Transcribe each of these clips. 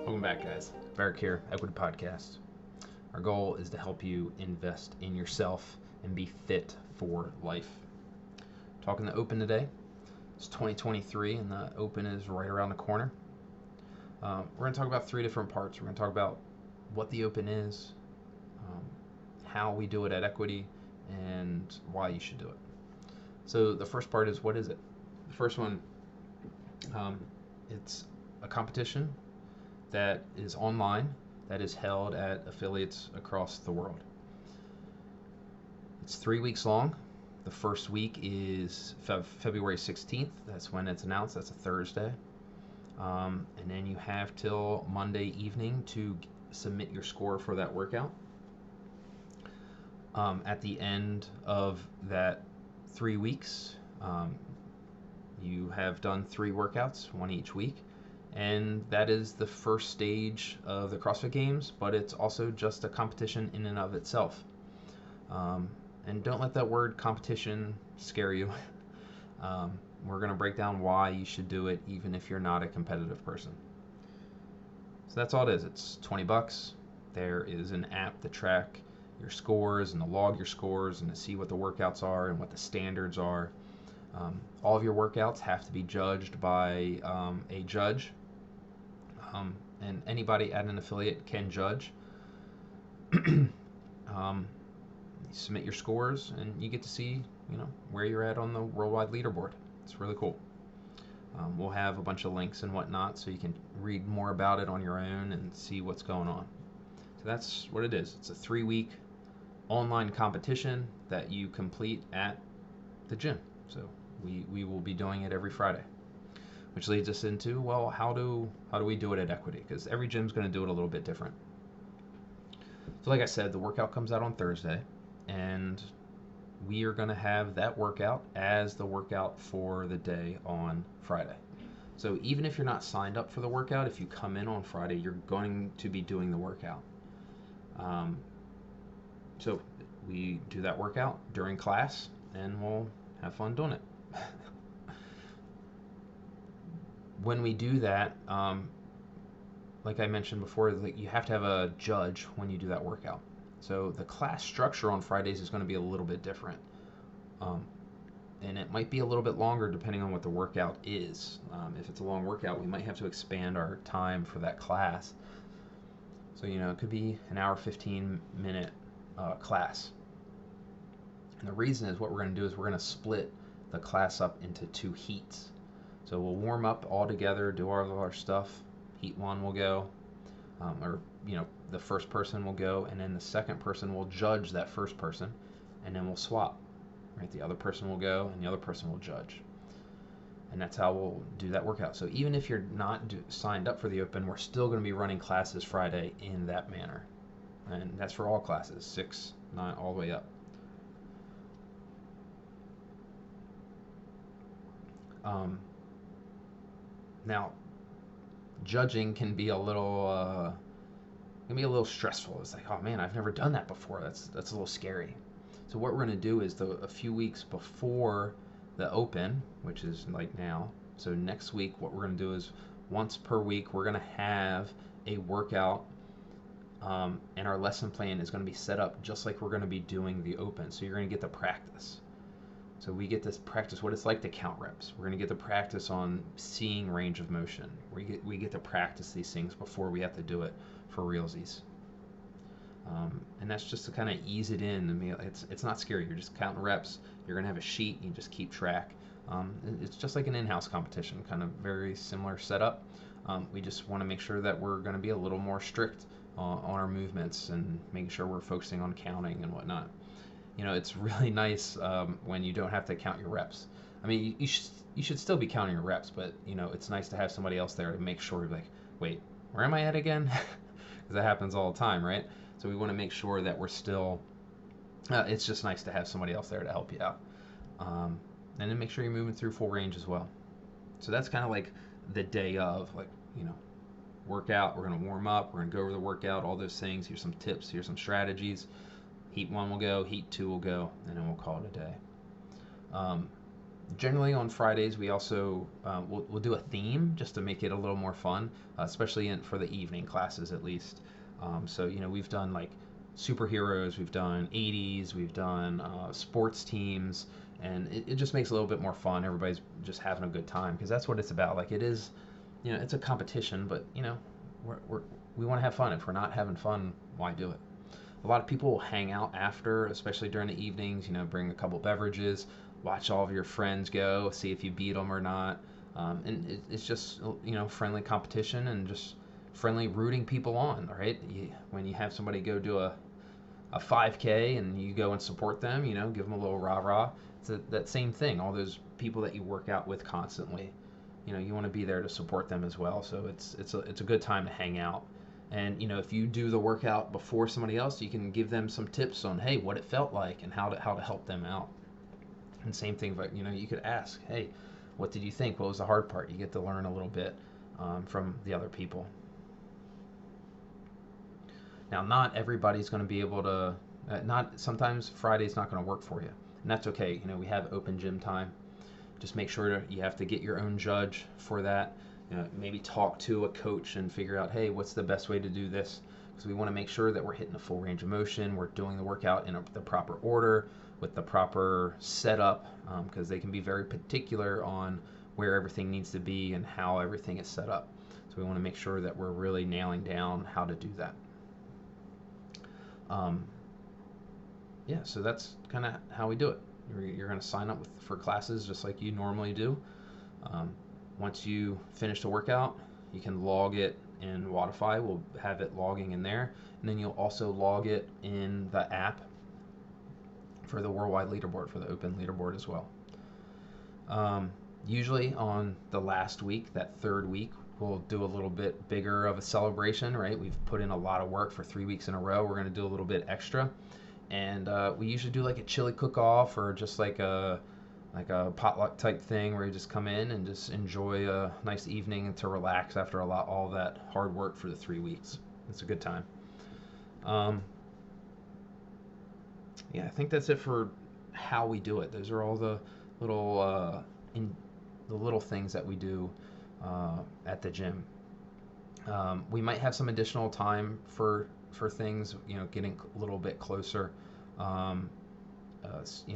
Welcome back, guys. Berek here, Equity Podcast. Our goal is to help you invest in yourself and be fit for life. Talking the Open today. It's 2023 and the Open is right around the corner. We're going to talk about three different parts. We're going to talk about what the Open is, how we do it at Equity, and why you should do it. So the first part is, what is it? The first one, it's a competition that is online, that is held at affiliates across the world. It's 3 weeks long. The first week is February 16th. That's when it's announced. That's a Thursday. And then you have till Monday evening to submit your score for that workout. At the end of that 3 weeks, you have done 3 workouts, one each week. And that is the first stage of the CrossFit Games, but it's also just a competition in and of itself. And don't let that word competition scare you. We're going to break down why you should do it even if you're not a competitive person. So that's all it is. It's $20. There is an app to track your scores and to log your scores and to see what the workouts are and what the standards are. All of your workouts have to be judged by a judge, and anybody at an affiliate can judge. You submit your scores, and you get to see, where you're at on the worldwide leaderboard. It's really cool. We'll have a bunch of links and whatnot, so you can read more about it on your own and see what's going on. So that's what it is. It's a 3-week online competition that you complete at the gym. So we will be doing it every Friday, which leads us into, well, how do we do it at Equity? Because every gym's going to do it a little bit different. So like I said, the workout comes out on Thursday, and we are going to have that workout as the workout for the day on Friday. So even if you're not signed up for the workout, if you come in on Friday, you're going to be doing the workout. So we do that workout during class, and we'll have fun doing it. When we do that, like I mentioned before, you have to have a judge when you do that workout. So the class structure on Fridays is going to be a little bit different. And it might be a little bit longer depending on what the workout is. If it's a long workout, we might have to expand our time for that class. So, it could be an hour, 15-minute class. And the reason is what we're going to do is we're going to split the class up into 2 heats. So we'll warm up all together, do all of our stuff. Heat 1 will go, the first person will go, and then the second person will judge that first person, and then we'll swap. Right? The other person will go, and the other person will judge. And that's how we'll do that workout. So even if you're not signed up for the Open, we're still going to be running classes Friday in that manner. And that's for all classes, 6, 9, all the way up. Now, judging can be a little stressful. It's like, oh man, I've never done that before. That's a little scary. So what we're going to do is a few weeks before the Open, which is like now. So next week, what we're going to do is once per week, we're going to have a workout, and our lesson plan is going to be set up just like we're going to be doing the Open. So you're going to get the practice. So we get to practice what it's like to count reps. We're going to get to practice on seeing range of motion. We get to practice these things before we have to do it for realsies. And that's just to kind of ease it in. I mean, it's not scary. You're just counting reps. You're going to have a sheet. You just keep track. It's just like an in-house competition, kind of very similar setup. We just want to make sure that we're going to be a little more strict on our movements and making sure we're focusing on counting and whatnot. It's really nice when you don't have to count your reps. I mean, you should still be counting your reps, but it's nice to have somebody else there to make sure you're like, wait, where am I at again? Because that happens all the time, right? So we want to make sure that we're still. It's just nice to have somebody else there to help you out, and then make sure you're moving through full range as well. So that's kind of like the day of, workout. We're going to warm up. We're going to go over the workout, all those things. Here's some tips. Here's some strategies. Heat 1 will go, Heat 2 will go, and then we'll call it a day. Generally on Fridays, we also we'll do a theme just to make it a little more fun, especially for the evening classes at least. So we've done like superheroes, we've done 80s, we've done sports teams, and it just makes it a little bit more fun. Everybody's just having a good time because that's what it's about. Like it is, it's a competition, but we want to have fun. If we're not having fun, why do it? A lot of people will hang out after, especially during the evenings. Bring a couple beverages, watch all of your friends go, see if you beat them or not. And it's just friendly competition and just friendly rooting people on, right? When you have somebody go do a 5K and you go and support them, give them a little rah rah. It's that same thing. All those people that you work out with constantly, you want to be there to support them as well. So it's a good time to hang out. And if you do the workout before somebody else, you can give them some tips on hey what it felt like and how to help them out. And same thing, but you could ask, hey, what did you think? What was the hard part? You get to learn a little bit from the other people. Now, not everybody's going to be able to. Not sometimes Friday's not going to work for you, and that's okay. We have open gym time. Just make sure you have to get your own judge for that. Maybe talk to a coach and figure out, hey, what's the best way to do this? Because we want to make sure that we're hitting the full range of motion, we're doing the workout in the proper order, with the proper setup, because they can be very particular on where everything needs to be and how everything is set up. So we want to make sure that we're really nailing down how to do that. Um, yeah, so that's kind of how we do it. You're going to sign up for classes just like you normally do. Um, Once you finish the workout, you can log it in Wodify. We'll have it logging in there. And then you'll also log it in the app for the worldwide leaderboard, for the open leaderboard as well. Usually on the last week, that third week, we'll do a little bit bigger of a celebration, right? We've put in a lot of work for 3 weeks in a row. We're going to do a little bit extra. And we usually do like a chili cook-off or just like a potluck type thing where you just come in and just enjoy a nice evening to relax after all that hard work for the 3 weeks. It's a good time. Um, yeah, I think that's it for how we do it. Those are all the little the little things that we do at the gym. We might have some additional time for things, getting a little bit closer. Um,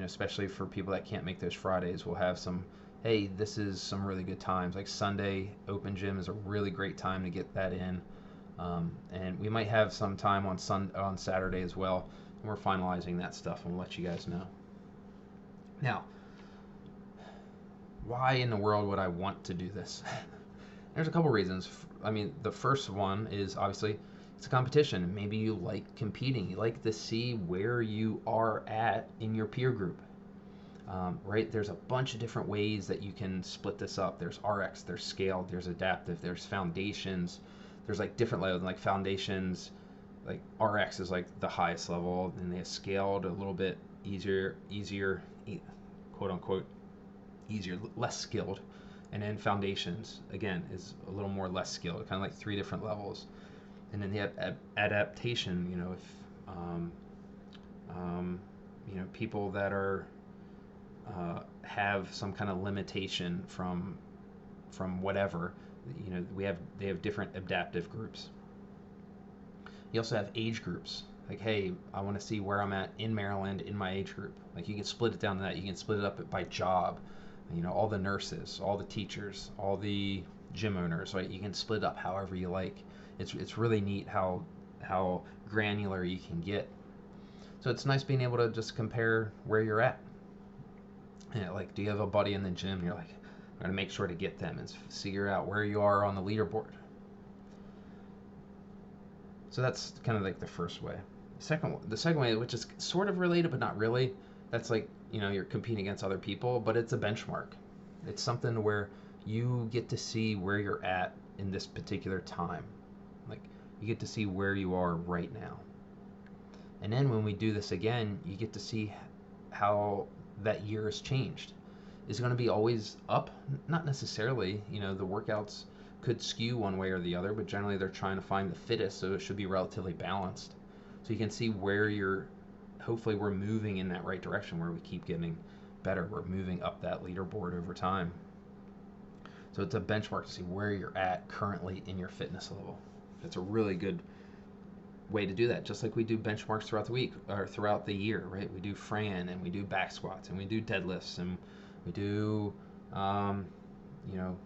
Especially for people that can't make those Fridays, we'll have some. Hey, this is some really good times. Like Sunday open gym is a really great time to get that in, and we might have some time on Saturday as well. And we're finalizing that stuff, and we'll let you guys know. Now, why in the world would I want to do this? There's a couple reasons. I mean, the first one is obviously it's a competition. Maybe you like competing. You like to see where you are at in your peer group. Right? There's a bunch of different ways that you can split this up. There's RX, there's scaled, there's adaptive, there's foundations. There's like different levels, like foundations. Like RX is like the highest level, and they have scaled a little bit easier, quote unquote, easier, less skilled. And then foundations again is a little more less skilled, kind of like 3 different levels. And then the adaptation, if people that are have some kind of limitation from whatever, they have different adaptive groups. You also have age groups. Like, hey, I want to see where I'm at in Maryland in my age group. Like, you can split it down to that. You can split it up by job. All the nurses, all the teachers, all the gym owners, right? You can split it up however you like. It's really neat how granular you can get. So it's nice being able to just compare where you're at. Like, do you have a buddy in the gym? And you're like, I'm gonna make sure to get them and figure out where you are on the leaderboard. So that's kind of like the first way. The second way, which is sort of related but not really, that's like you're competing against other people, but it's a benchmark. It's something where you get to see where you're at in this particular time. Like, you get to see where you are right now. And then when we do this again, you get to see how that year has changed. Is it going to be always up? Not necessarily. The workouts could skew one way or the other, but generally they're trying to find the fittest, so it should be relatively balanced. So you can see where hopefully we're moving in that right direction, where we keep getting better. We're moving up that leaderboard over time. So it's a benchmark to see where you're at currently in your fitness level. It's a really good way to do that, just like we do benchmarks throughout the week or throughout the year, right? We do Fran, and we do back squats, and we do deadlifts, and we do you know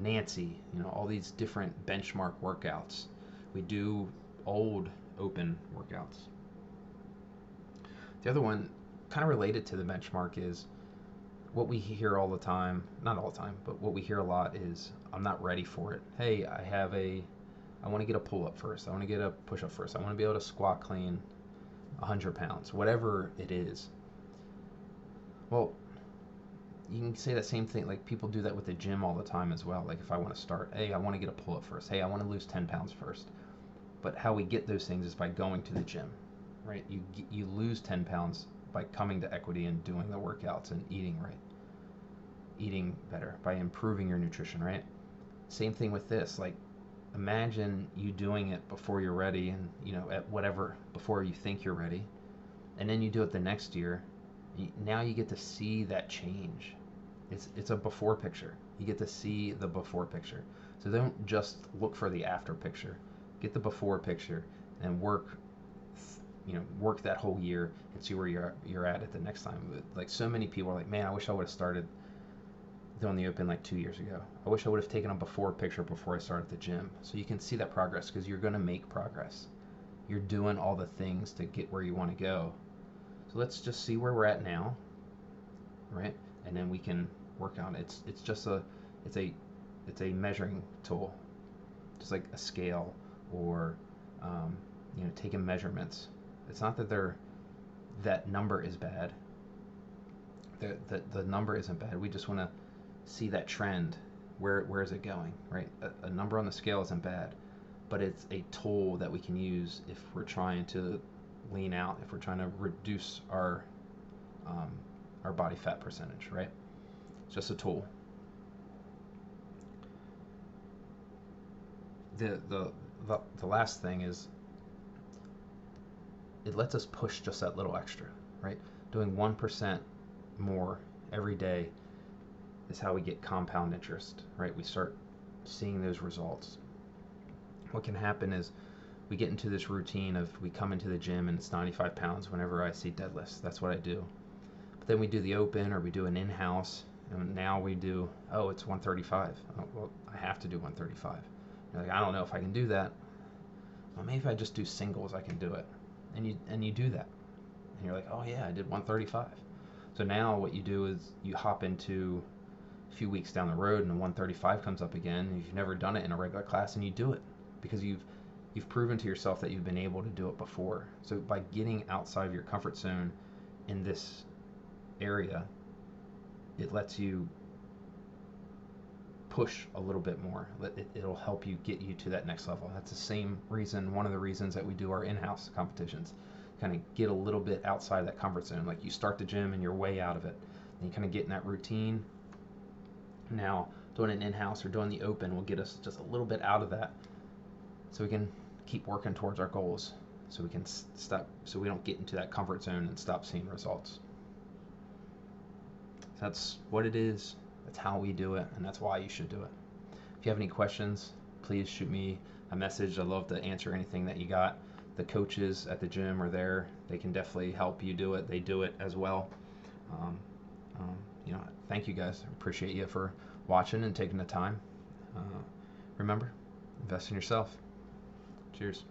Nancy, all these different benchmark workouts. We do old open workouts. The other one, kind of related to the benchmark, is what we hear all the time, not all the time, but what we hear a lot is, I'm not ready for it. Hey, I want to get a pull up first. I want to get a push up first. I want to be able to squat clean 100 pounds, whatever it is. Well, you can say that same thing. Like, people do that with the gym all the time as well. Like, if I want to start, hey, I want to get a pull up first. Hey, I want to lose 10 pounds first. But how we get those things is by going to the gym, right? You lose 10 pounds by coming to Equity and doing the workouts and eating right, eating better, by improving your nutrition, right? Same thing with this. Like, imagine you doing it before you're ready, and at whatever, before you think you're ready, and then you do it the next year. Now you get to see that change. It's a before picture. You get to see the before picture. So don't just look for the after picture. Get the before picture and work that whole year and see where you're at the next time. But like, so many people are like, man, I wish I would have started doing the open like 2 years ago. I wish I would have taken a before picture before I started the gym. So you can see that progress, because you're going to make progress. You're doing all the things to get where you want to go. So let's just see where we're at now, right? And then we can work on it. It's a measuring tool, just like a scale, or taking measurements. It's not that number is bad. The number isn't bad. We just want to see that trend. Where is it going, right? A number on the scale isn't bad, but it's a tool that we can use if we're trying to lean out, if we're trying to reduce our body fat percentage, right? It's just a tool. The last thing is, it lets us push just that little extra, right? Doing 1% more every day is how we get compound interest, right? We start seeing those results. What can happen is we get into this routine of, we come into the gym and it's 95 pounds whenever I see deadlifts. That's what I do. But then we do the open, or we do an in-house, and now we do, it's 135. Oh, well, I have to do 135. You're like, I don't know if I can do that. Well, maybe if I just do singles, I can do it. And you do that. And you're like, oh yeah, I did 135. So now what you do is you hop into a few weeks down the road, and the 135 comes up again, and you've never done it in a regular class, and you do it because you've proven to yourself that you've been able to do it before. So by getting outside of your comfort zone in this area, it lets you push a little bit more. It'll help you get you to that next level. That's the same reason, one of the reasons that we do our in-house competitions. Kind of get a little bit outside that comfort zone. Like, you start the gym and you're way out of it, and you kind of get in that routine. Now doing an in-house or doing the open will get us just a little bit out of that, so we can keep working towards our goals, so we can stop, so we don't get into that comfort zone and stop seeing results. So that's what it is. That's how we do it, and that's why you should do it. If you have any questions, please shoot me a message. I'd love to answer anything that you got. The coaches at the gym are there. They can definitely help you do it. They do it as well. Thank you guys. I appreciate you for watching and taking the time. Remember, invest in yourself. Cheers.